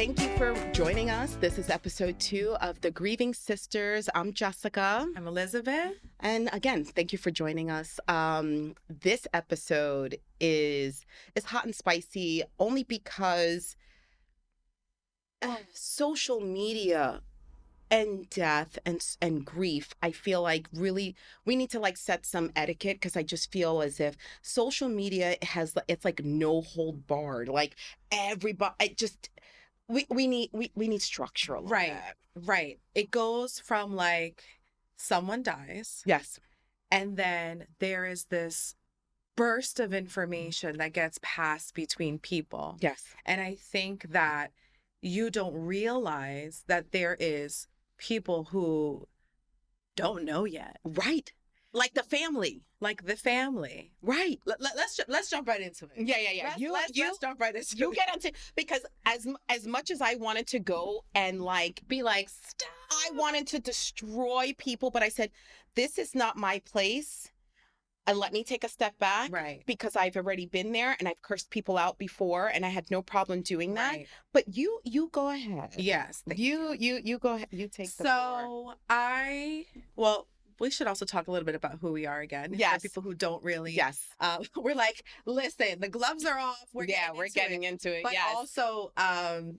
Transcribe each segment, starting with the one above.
Thank you for joining us. This is episode 2 of the Grieving Sisters. I'm Jessica. I'm Elizabeth. And again, thank you for joining us. This episode is hot and spicy only because social media and death and grief, I feel like really we need to like set some etiquette, because I just feel as if social media it's like no hold barred. Like everybody, we need structure a little Right. bit. Right. It goes from like someone dies, Yes. and then there is this burst of information that gets passed between people. Yes. And I think that you don't realize that there is people who don't know yet. Right. Like the family. Like the family. Right. Let's jump right into it. Yeah. Let's jump right into You it. get into, because as much as I wanted to go and like be like, stop, I wanted to destroy people, but I said, this is not my place. And let me take a step back. Right. Because I've already been there and I've cursed people out before and I had no problem doing that. Right. But you go ahead. Yes. You go ahead. You take the floor. Well, we should also talk a little bit about who we are again. Yes. For people who don't really. Yes. We're like, listen, the gloves are off. We're getting into it. But yes. also,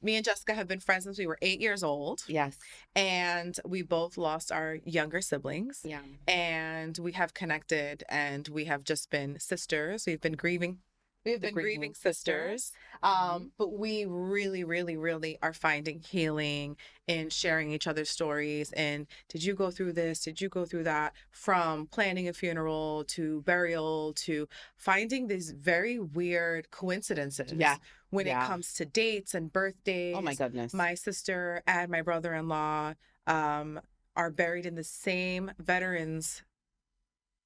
me and Jessica have been friends since we were 8 years old. Yes. And we both lost our younger siblings. Yeah. And we have connected, and we have just been sisters. We've been grieving. We've been grieving sisters. But we really, really, really are finding healing in sharing each other's stories. And did you go through this? Did you go through that? From planning a funeral to burial to finding these very weird coincidences. Yeah. When it comes to dates and birthdays. Oh my goodness. My sister and my brother-in-law are buried in the same veterans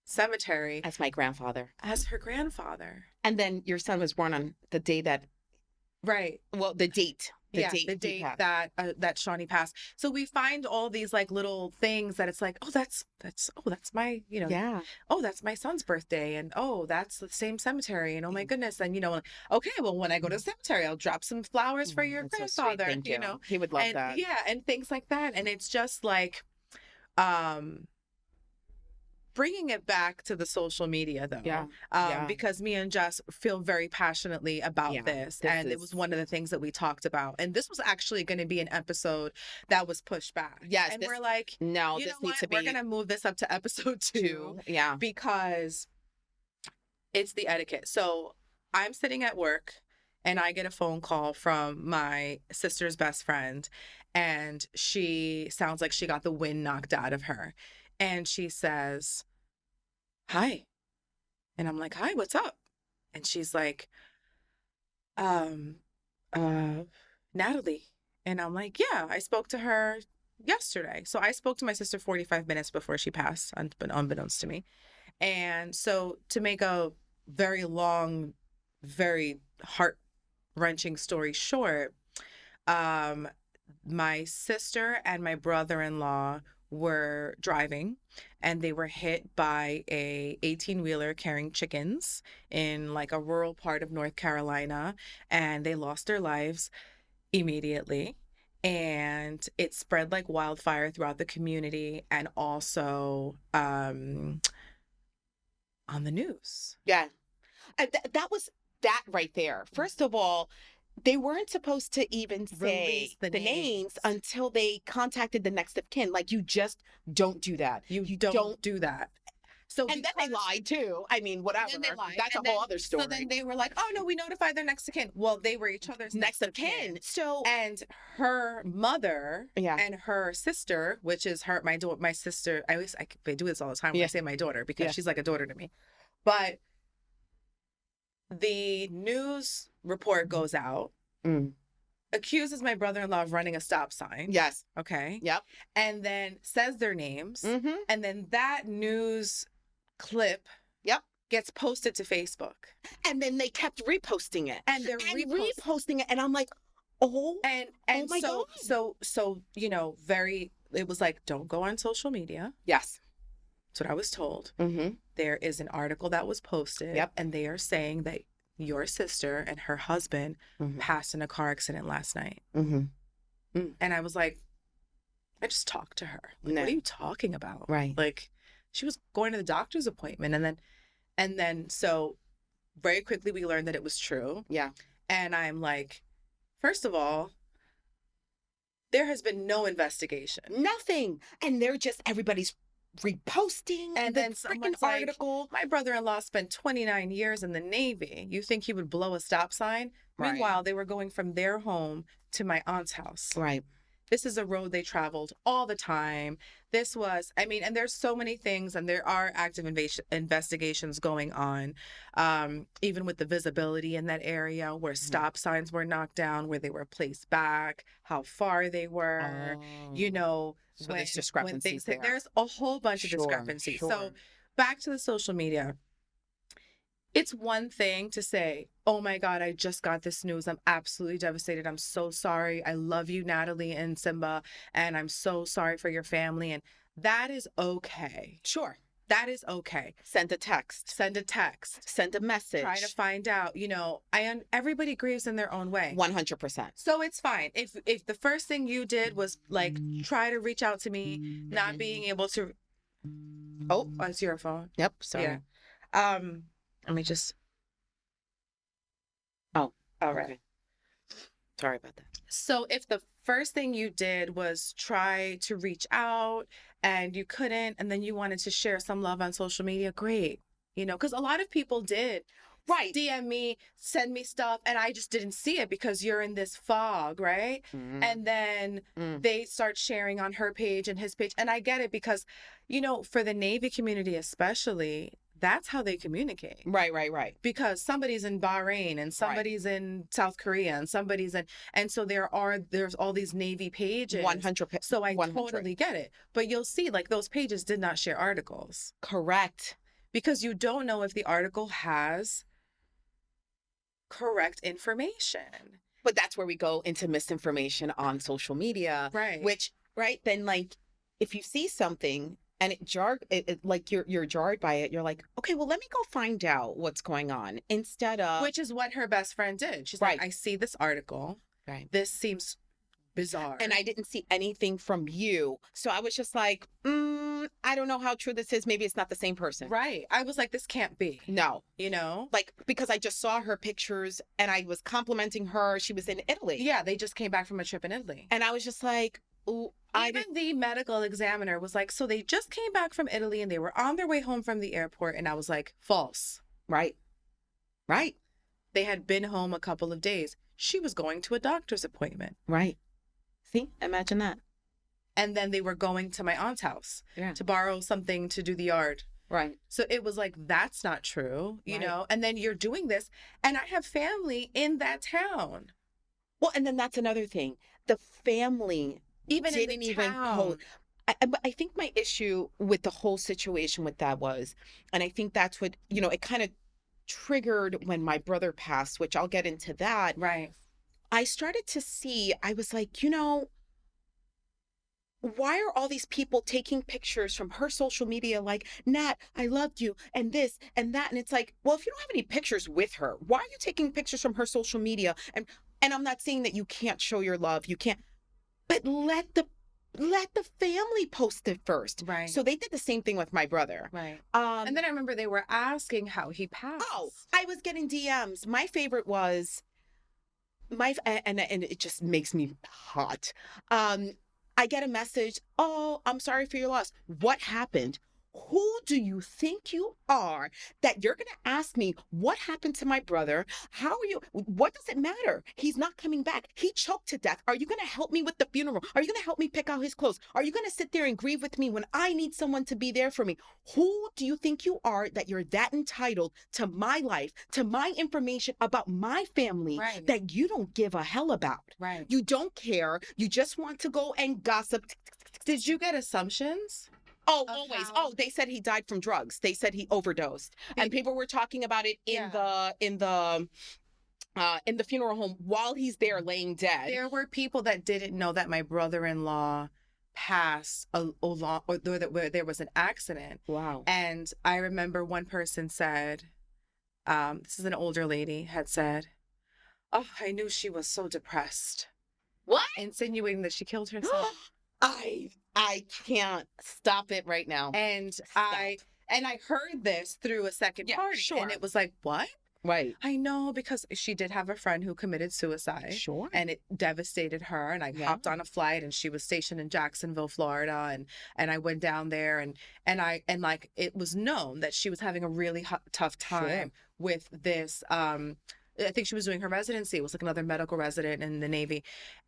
cemetery As my grandfather. as her grandfather. And then your son was born on the day that, Right. well, the date. The he date passed. that Shawnee passed. So we find all these like little things that it's like, oh, that's my, Yeah. oh, that's my son's birthday, and oh, that's the same cemetery, and oh my goodness, and okay, well, when I go to the cemetery, I'll drop some flowers for your That's so sweet. grandfather, Thank you. He would love and that. yeah, and things like that, and it's just like, bringing it back to the social media though, because me and Jess feel very passionately about this, and it was one of the things that we talked about, and this was actually going to be an episode that was pushed back. Yes, and we're like, no, this needs to be. We're going to move this up to episode 2. Yeah, because it's the etiquette. So I'm sitting at work, and I get a phone call from my sister's best friend, and she sounds like she got the wind knocked out of her. And she says, hi. And I'm like, hi, what's up? And she's like, Natalie. And I'm like, yeah, I spoke to her yesterday. So I spoke to my sister 45 minutes before she passed, unbeknownst to me. And so to make a very long, very heart-wrenching story short, my sister and my brother-in-law were driving, and they were hit by a 18-wheeler carrying chickens in like a rural part of North Carolina, and they lost their lives immediately. And it spread like wildfire throughout the community, and also on the news. Yeah. That was that right there. First of all, they weren't supposed to even say Release the names until they contacted the next of kin. Like, you just don't do that. You don't do that. So and then they lied too. I mean, whatever. Then they lied. That's a whole other story. So then they were like, oh no, we notified their next of kin. Well, they were each other's next of kin. So, and her mother and her sister, which is my sister, I do this all the time when I say my daughter, because she's like a daughter to me. But the news report goes out, accuses my brother-in-law of running a stop sign. Yes. Okay. Yep. And then says their names. Mm-hmm. And then that news clip gets posted to Facebook. And then they kept reposting it. And they're reposting it. And I'm like, oh my God. So, it was like, don't go on social media. Yes. That's what I was told. Mm-hmm. There is an article that was posted. Yep. And they are saying that your sister and her husband Mhm. passed in a car accident last night. Mhm. Mm. And I was like, I just talked to her. Like, what No. are you talking about? Right. Like, she was going to the doctor's appointment. And then so very quickly we learned that it was true. Yeah. And I'm like, first of all, there has been no investigation. Nothing. And they're just everybody's reposting And the then freaking someone's like, article. my brother-in-law spent 29 years in the Navy. You think he would blow a stop sign? Right. Meanwhile, they were going from their home to my aunt's house. Right. This is a road they traveled all the time. This was, I mean, and there's so many things, and there are active investigations going on, even with the visibility in that area where stop signs were knocked down, where they were placed back, how far they were, you Oh. know, So when, there's when they discrepancies say there. there's a whole bunch of Sure, discrepancies. So sure. back to the social media. It's one thing to say, oh my God, I just got this news. I'm absolutely devastated. I'm so sorry. I love you, Natalie and Simba, and I'm so sorry for your family. And that is okay. Sure. That is okay. Send a text. Send a text. Send a message. Try to find out, you know, everybody grieves in their own way. 100%. So it's fine. If the first thing you did was like try to reach out to me, not being able to. Oh, it's your phone. Yep. Sorry. Yeah. Let me just. Oh, all right. okay. Sorry about that. So if the first thing you did was try to reach out and you couldn't, and then you wanted to share some love on social media, great. You know, because a lot of people did. Right. DM me, send me stuff, and I just didn't see it because you're in this fog, right? And then they start sharing on her page and his page. And I get it because, you know, for the Navy community especially, that's how they communicate. Right. Because somebody's in Bahrain and somebody's in South Korea and somebody's in, and so there's all these Navy pages. 100%. So I 100. totally get it. But you'll see, like, those pages did not share articles. Correct. Because you don't know if the article has correct information. But that's where we go into misinformation on social media. Right. Which, right, then like if you see something and like you're jarred by it, you're like, okay, well, let me go find out what's going on instead of. Which is what her best friend did. She's Right. like, I see this article. Right. This seems bizarre. And I didn't see anything from you. So I was just like, I don't know how true this is. Maybe it's not the same person. Right. I was like, this can't be. No. You know? Like, because I just saw her pictures and I was complimenting her. She was in Italy. Yeah, they just came back from a trip in Italy. And I was just like, ooh, Even the medical examiner was like, so they just came back from Italy and they were on their way home from the airport. And I was like, false. Right. They had been home a couple of days. She was going to a doctor's appointment. Right. See, imagine that. And then they were going to my aunt's house to borrow something to do the yard. Right. So it was like, that's not true, you Right. know? And then you're doing this. And I have family in that town. Well, and then that's another thing. The family Even didn't in the even town. I think my issue with the whole situation with that was, and I think that's what, you know, it kind of triggered when my brother passed, which I'll get into that. Right. I started to see, I was like, you know, why are all these people taking pictures from her social media like, Nat, I loved you, and this and that? And it's like, well, if you don't have any pictures with her, why are you taking pictures from her social media? And I'm not saying that you can't show your love, you can't, but let the family post it first. Right. So they did the same thing with my brother. Right. And then I remember they were asking how he passed. Oh, I was getting DMs. My favorite was and it just makes me hot. I get a message, oh, I'm sorry for your loss. What happened? Who do you think you are that you're going to ask me what happened to my brother? How are you? What does it matter? He's not coming back. He choked to death. Are you going to help me with the funeral? Are you going to help me pick out his clothes? Are you going to sit there and grieve with me when I need someone to be there for me? Who do you think you are that you're that entitled to my life, to my information about my family Right. that you don't give a hell about? Right. You don't care. You just want to go and gossip. Did you get assumptions? Oh, Of always. how- Oh, they said he died from drugs. They said he overdosed, and people were talking about it in the funeral home while he's there laying dead. There were people that didn't know that my brother-in-law passed along, or where there was an accident. Wow. And I remember one person said, This is an older lady, had said, "Oh, I knew she was so depressed," What? insinuating that she killed herself. I can't stop it right now. And Stop. I heard this through a second Yeah, party, and sure. it was like, "What?" Right. I know, because she did have a friend who committed suicide, Sure. and it devastated her. And I Yeah. hopped on a flight, and she was stationed in Jacksonville, Florida, and I went down there, and like, it was known that she was having a really tough Sure. time with this. I think she was doing her residency. It was like another medical resident in the Navy,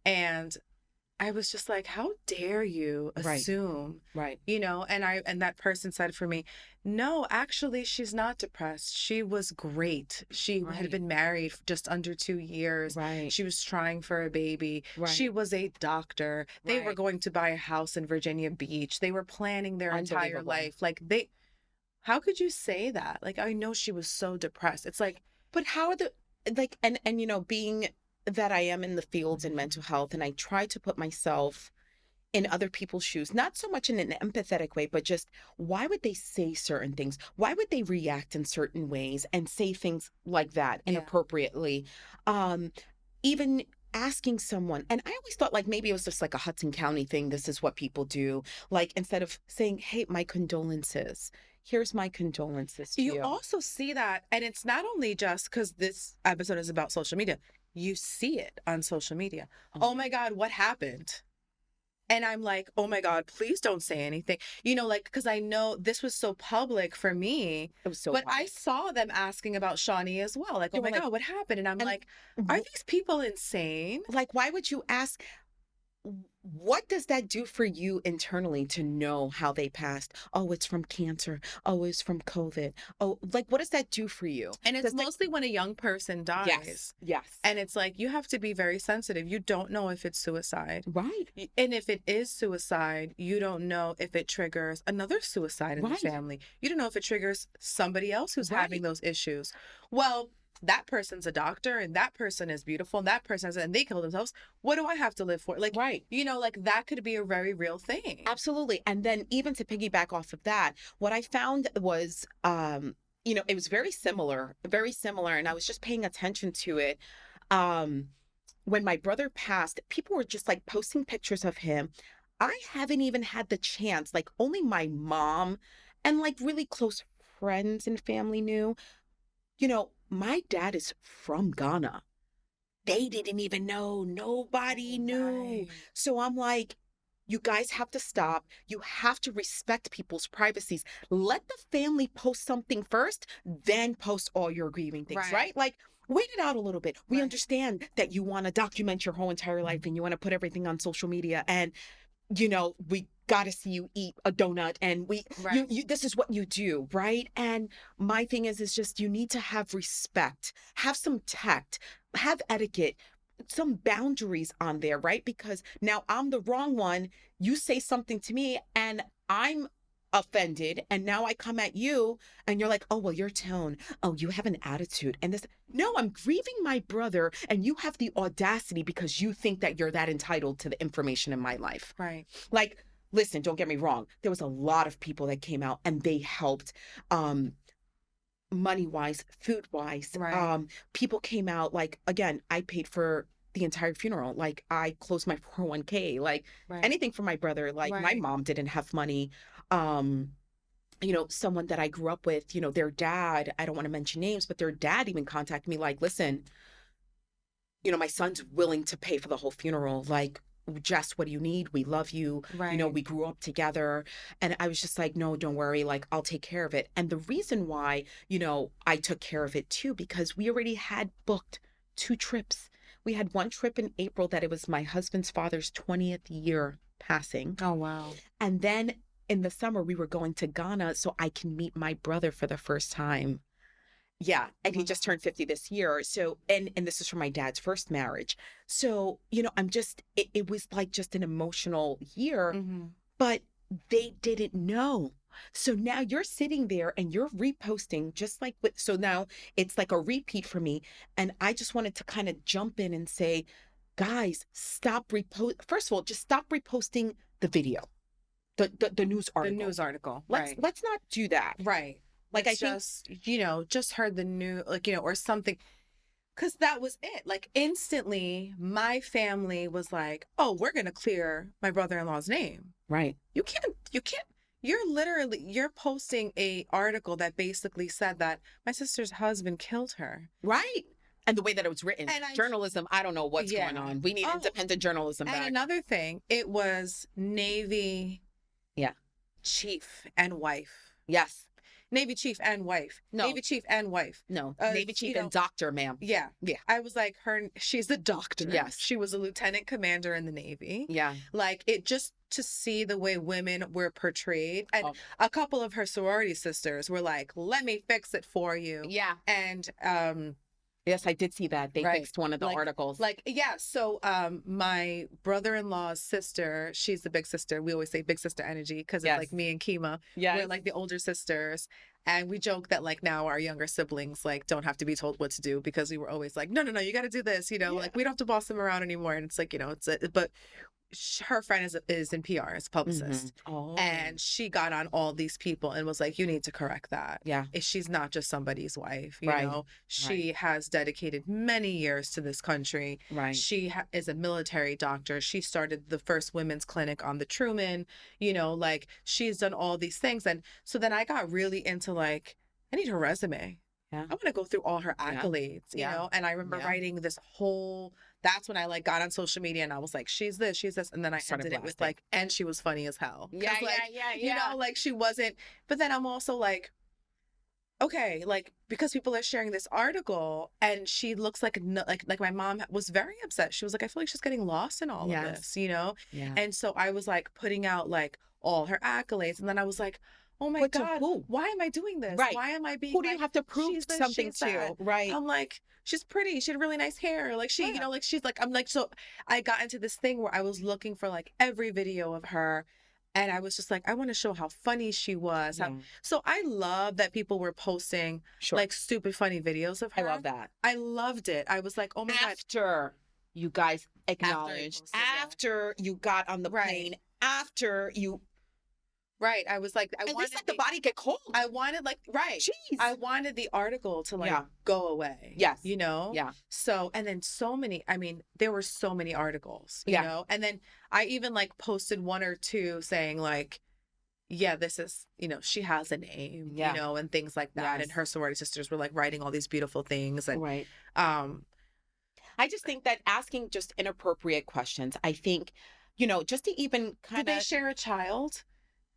and I was just like, how dare you Right. assume, Right. and that person said for me, no, actually, she's not depressed. She was great. She had Right. been married for just under 2 years. Right. She was trying for a baby. Right. She was a doctor. They were Right. going to buy a house in Virginia Beach. They were planning their entire Unbelievable. life. Like, how could you say that? Like, I know she was so depressed. It's like, But how are the like and being that I am in the fields in mental health and I try to put myself in other people's shoes, not so much in an empathetic way, but just why would they say certain things? Why would they react in certain ways and say things like that Yeah. inappropriately? Um, Even asking someone, and I always thought like maybe it was just like a Hudson County thing. This is what people do. Like instead of saying, "Hey, my condolences. Here's my condolences to You you." also see that, and it's not only just because this episode is about social media. You see it on social media. Oh my God, what happened? And I'm like, oh my God, please don't say anything. Like, because I know this was so public for me, It was so but I public. saw them asking about Shawnee as well. Like, oh You were my like, God, what happened? And I'm and like, are these people insane? like, why would you ask? What does that do for you internally to know how they passed? Oh, it's from cancer. Oh, it's from COVID. Oh, like, what does that do for you? And it's Does that, mostly when a young person dies. yes. And it's like, you have to be very sensitive. You don't know if it's suicide. Right. And if it is suicide, you don't know if it triggers another suicide in the Right. family. You don't know if it triggers somebody else who's having Right. those issues. Well, that person's a doctor, and that person is beautiful, and that person and they kill themselves. What do I have to live for? Like, Right. like, that could be a very real thing. Absolutely. And then even to piggyback off of that, what I found was, it was very similar, very similar. And I was just paying attention to it. When my brother passed, people were just like posting pictures of him. I haven't even had the chance, like only my mom and like really close friends and family knew. My dad is from Ghana. They didn't even know. Nobody knew. Right. So I'm like, you guys have to stop. You have to respect people's privacies. Let the family post something first, then post all your grieving things, Right. right? Like, wait it out a little bit. We Right. understand that you want to document your whole entire life and you want to put everything on social media. And, we got to see you eat a donut and Right. this is what you do, right? And my thing is just you need to have respect, have some tact, have etiquette, some boundaries on there, right? Because now I'm the wrong one. You say something to me and I'm offended. And now I come at you and you're like, oh, well, your tone. Oh, you have an attitude. And this, no, I'm grieving my brother. And you have the audacity because you think that you're that entitled to the information in my life. Right. Like, listen, don't get me wrong. There was a lot of people that came out and they helped. Money wise, food wise. Right. People came out, like, again, I paid for the entire funeral. Like, I closed my 401k, like Right. anything for my brother. Like, my Right. mom didn't have money. Someone that I grew up with, their dad, I don't want to mention names, but their dad even contacted me like, listen, my son's willing to pay for the whole funeral. Like, Jess, what do you need? We love you. Right. We grew up together. And I was just like, no, don't worry. Like, I'll take care of it. And the reason why, I took care of it too, because we already had booked 2 trips. We had one trip in April that it was my husband's father's 20th year passing. Oh, wow. And then in the summer, we were going to Ghana so I can meet my brother for the first time. Yeah, and he just turned 50 this year. So, and this is from my dad's first marriage. So, it was like just an emotional year, Mm-hmm. but they didn't know. So now you're sitting there and you're reposting just like so now it's like a repeat for me. And I just wanted to kind of jump in and say, guys, stop First of all, just stop reposting the video, the news The article. news article. Let's not do that. Right. Like, I It's think just, just heard the new, like, or something. Because that was it. Like, instantly, my family was like, oh, we're going to clear my brother-in-law's name. right, You can't, you're posting a article that basically said that my sister's husband killed her. right. And the way that it was written, And journalism, I don't know what's going yeah. on. We need Oh, independent journalism and back. another thing, it was Navy Yeah. chief and wife. Yes. Navy chief and wife. No. Navy chief and wife. No. Uh, Navy chief you know, and doctor, ma'am. Yeah. Yeah. I was like, she's a doctor. Yes. She was a lieutenant commander in the Navy. Yeah. Like, it just to see the way women were portrayed. And Oh. a couple of her sorority sisters were like, let me fix it for you. Yeah. And Yes, I did see that. They Right. fixed one of the articles. yeah, so my brother-in-law's sister, she's the big sister. We always say big sister energy because it's Yes. like me and Kima. Yes. We're like the older sisters. And we joke that like now our younger siblings like don't have to be told what to do because we were always like, no, you got to do this, like we don't have to boss them around anymore. And it's like, but her friend is in PR as a publicist. Oh. And she got on all these people and was like, you need to correct that. Yeah. She's not just somebody's wife, Right. She has dedicated many years to this country. Right. She is a military doctor. She started the first women's clinic on the Truman, like she's done all these things. And so then I got really into like, I need her resume. Yeah. I want to go through all her accolades, and I remember writing this whole, that's when I like got on social media and I was like, she's this. And then I ended it with like, and she was funny as hell. Yeah, like, yeah. Like she wasn't, but then I'm also like, okay, like, because people are sharing this article and she looks like, like my mom was very upset. She was like, I feel like she's getting lost in all of this, Yeah. And so I was like putting out like all her accolades. And then I was like, oh my But to God, who? why am I doing this? Right. Why am I being Who do you like, have to prove she's this, something she's to? that? Right. I'm like, she's pretty. She had really nice hair. Like she, Yeah. like she's like, I'm like, so I got into this thing where I was looking for like every video of her. And I was just like, I want to show how funny she was. Yeah. So I love that people were posting like stupid funny videos of I her. love that. I loved it. I was like, oh my God. After you guys acknowledged, posted, yeah. after you got on the Right. plane, after you, Right. I was like, I at wanted least let the body get cold. I wanted like, right. Jeez. I wanted the article to like Yeah. go away. Yes. Yeah. So, and then so many, I mean, there were so many articles, Yeah. and then I even like posted one or two saying like, yeah, this is, she has a name, Yeah. and things like that. Yes. And her sorority sisters were like writing all these beautiful things. And, Right. um, I just think that asking just inappropriate questions, I think, just to even did kind they of, share a child?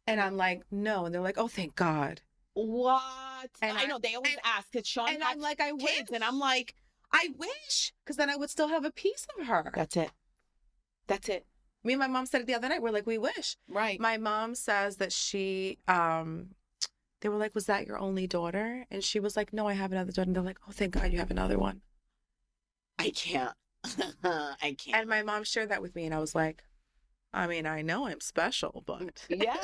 And I'm like, no. And they're like, oh, thank God. what? And I know they always ask, because Sean And has I'm like, I wish. kids, and I'm like, I wish. Because then I would still have a piece of her. That's it. That's it. Me and my mom said it the other night. We're like, we wish. Right. My mom says that they were like, was that your only daughter? And she was like, no, I have another daughter. And they're like, oh, thank God you have another one. I can't. I can't. And my mom shared that with me. And I was like, I mean, I know I'm special, but Yeah,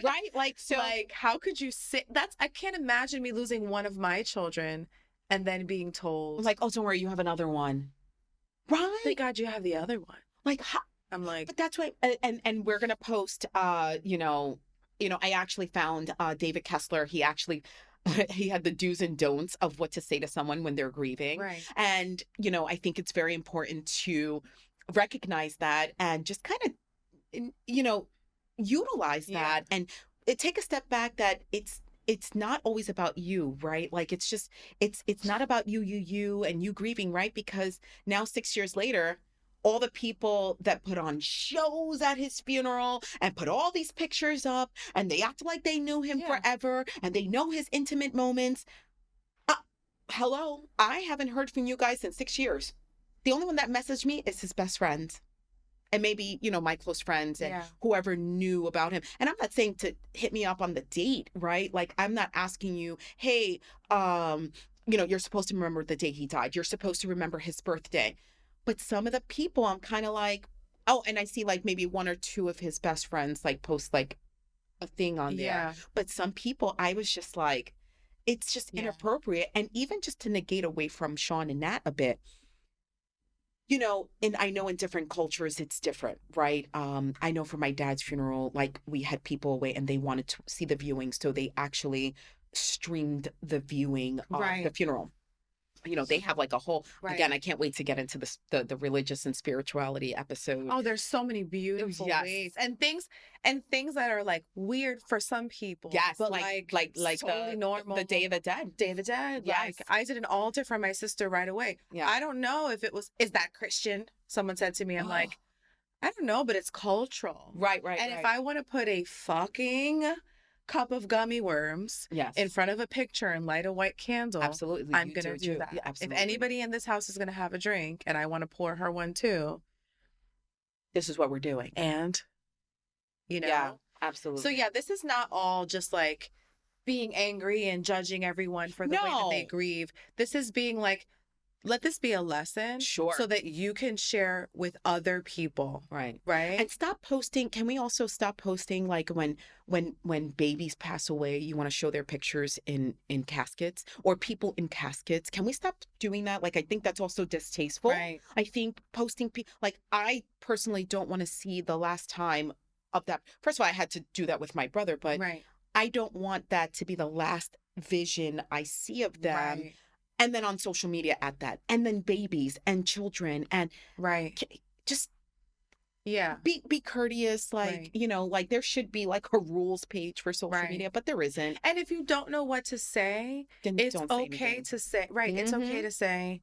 right. Like, so, like, how could you say I can't imagine me losing one of my children and then being told, like, oh, don't worry, you have another one. Right. thank God you have the other one. Like, how, I'm like, but that's why, and we're gonna post. I actually found David Kessler. He actually he had the do's and don'ts of what to say to someone when they're grieving. right. And I think it's very important to recognize that and just kind of utilize that and take a step back, that it's not always about you, right? Like, it's just it's not about you and you grieving, right? Because now 6 years later, all the people that put on shows at his funeral and put all these pictures up and they act like they knew him forever and they know his intimate moments. Hello, I haven't heard from you guys in 6 years. The only one that messaged me is his best friends. And maybe, my close friends and whoever knew about him. And I'm not saying to hit me up on the date, right? Like, I'm not asking you, hey, you're supposed to remember the day he died. You're supposed to remember his birthday. But some of the people, I'm kind of like, oh, and I see like maybe one or two of his best friends like post like a thing on there. Yeah. But some people, I was just like, it's just inappropriate. And even just to negate away from Sean and Nat a bit, and I know in different cultures it's different, right? I know for my dad's funeral, like, we had people away and they wanted to see the viewing, so they actually streamed the viewing of the Right. funeral. They have like a whole, again, Right. I can't wait to get into this, the religious and spirituality episode. Oh, there's so many beautiful Yes. ways and things that are like weird for some people, Yes, but like totally normal. the Day of the Dead. Day of the Dead. Yes. Like I did an altar for my sister right away. Yeah. I don't know if is that Christian? Someone said to me, I'm like, I don't know, but it's cultural. Right, And if I want to put a fucking cup of gummy worms yes, in front of a picture and light a white candle, absolutely, I'm you going to do that. Yeah, If absolutely. anybody in this house is going to have a drink and I want to pour her one too, this is what we're doing. and Yeah, absolutely. So yeah, this is not all just like being angry and judging evereveryone for the way that they No. grieve. This is being like, let this be a lesson, Sure. so that you can share with other people, Right. right? And stop posting. Can we also stop posting like when babies pass away, you want to show their pictures in caskets or people in caskets? Can we stop doing that? Like I think that's also distasteful. Right. I think posting like I personally don't want to see the last time of that. First of all, I had to do that with my brother, but Right. I don't want that to be the last vision I see of them. Right. And then on social media at that, and then babies and children, and Right. just Yeah. be courteous. Like, Right. like there should be like a rules page for social Right. media, but there isn't. And if you don't know what to say, Then it's don't say okay anything. to say, right. It's okay Mhm. to say,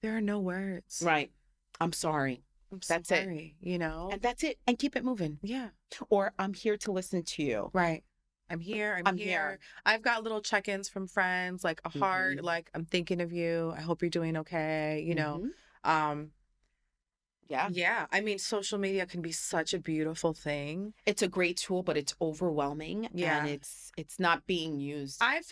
there are no words. Right. I'm sorry. I'm That's it. sorry, you know? And that's it. And keep it moving. Yeah. Or I'm here to listen to you. Right. I'm here. I'm here. here. I've got little check-ins from friends, like a heart, Mhm. like I'm thinking of you. I hope you're doing okay. Mhm. Yeah. Yeah. I mean, social media can be such a beautiful thing. It's a great tool, but it's overwhelming. Yeah. And it's not being used. I've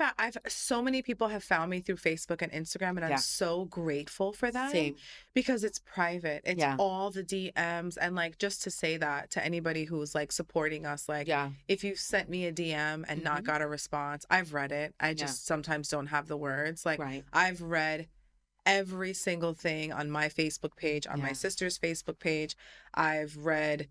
so many people have found me through Facebook and Instagram, and Yeah. I'm so grateful for that. Same. Because it's private. It's Yeah. all the DMs. And like, just to say that to anybody who's like supporting us, like, Yeah. if you've sent me a DM and not Mhm. got a response, I've read it. I just sometimes don't have the words. Like, Right. I've read every single thing on my Facebook page, on my Yeah. sister's Facebook page. I've read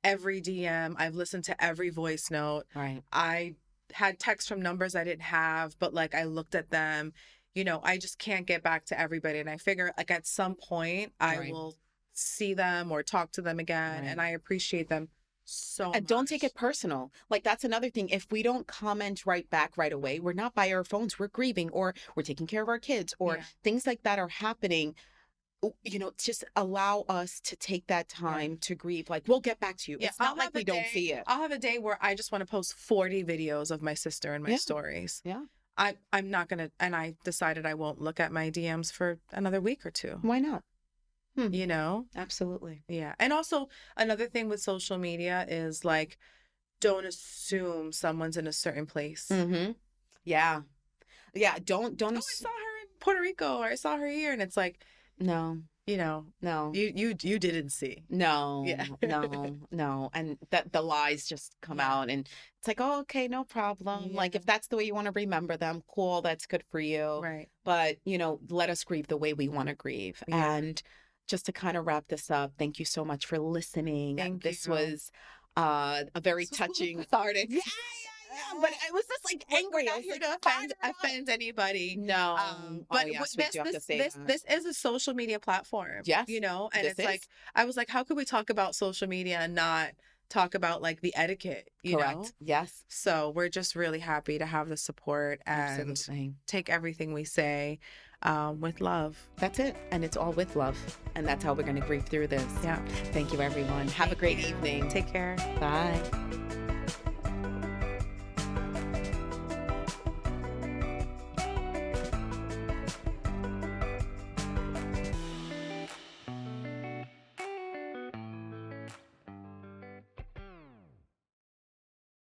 every DM. I've listened to every voice note. Right. I had texts from numbers I didn't have, but like I looked at them. I just can't get back to everybody. And I figure like at some point I Right. will see them or talk to them again. Right. And I appreciate them so And don't take much. it personal. Like that's another thing. If we don't comment right back right away, we're not by our phones, we're grieving or we're taking care of our kids or Yeah. things like that are happening. Just allow us to take that time to grieve. Like we'll get back to you. Yeah, It's not I'll like have a we don't day- see it. I'll have a day where I just want to post 40 videos of my sister and my Yeah. stories. Yeah. I'm not gonna, and I decided I won't look at my DMs for another week or two. Why not? You know? Absolutely. Yeah. And also another thing with social media is like, don't assume someone's in a certain place. Mm-hmm. Yeah. Yeah. Don't Oh, I saw her in Puerto Rico, or I saw her here, and it's like, no. no, you didn't see. No, Yeah. no. And that the lies just come Yeah. out and it's like, oh, okay, no problem. Like Yeah. if that's the way you want to remember them, cool, that's good for you. Right. But, let us grieve the way we want to grieve. Yeah. And just to kind of wrap this up, thank you so much for listening. Thank This you. was a very This was a little touching. cathartic. Yeah. But I was just like We're angry. I not was here like, to fired up. offend anybody. No. But Oh, yes, we do have to say that. this is a social media platform. Yes, And this it's like, is. I was like, how could we talk about social media and not talk about like the etiquette, you know? Correct. Yes. So we're just really happy to have the support and Absolutely. take everything we say with love. That's it. And it's all with love. And that's how we're going to grieve through this. Yeah. Thank you, everyone. Have a great evening. Take care. Bye.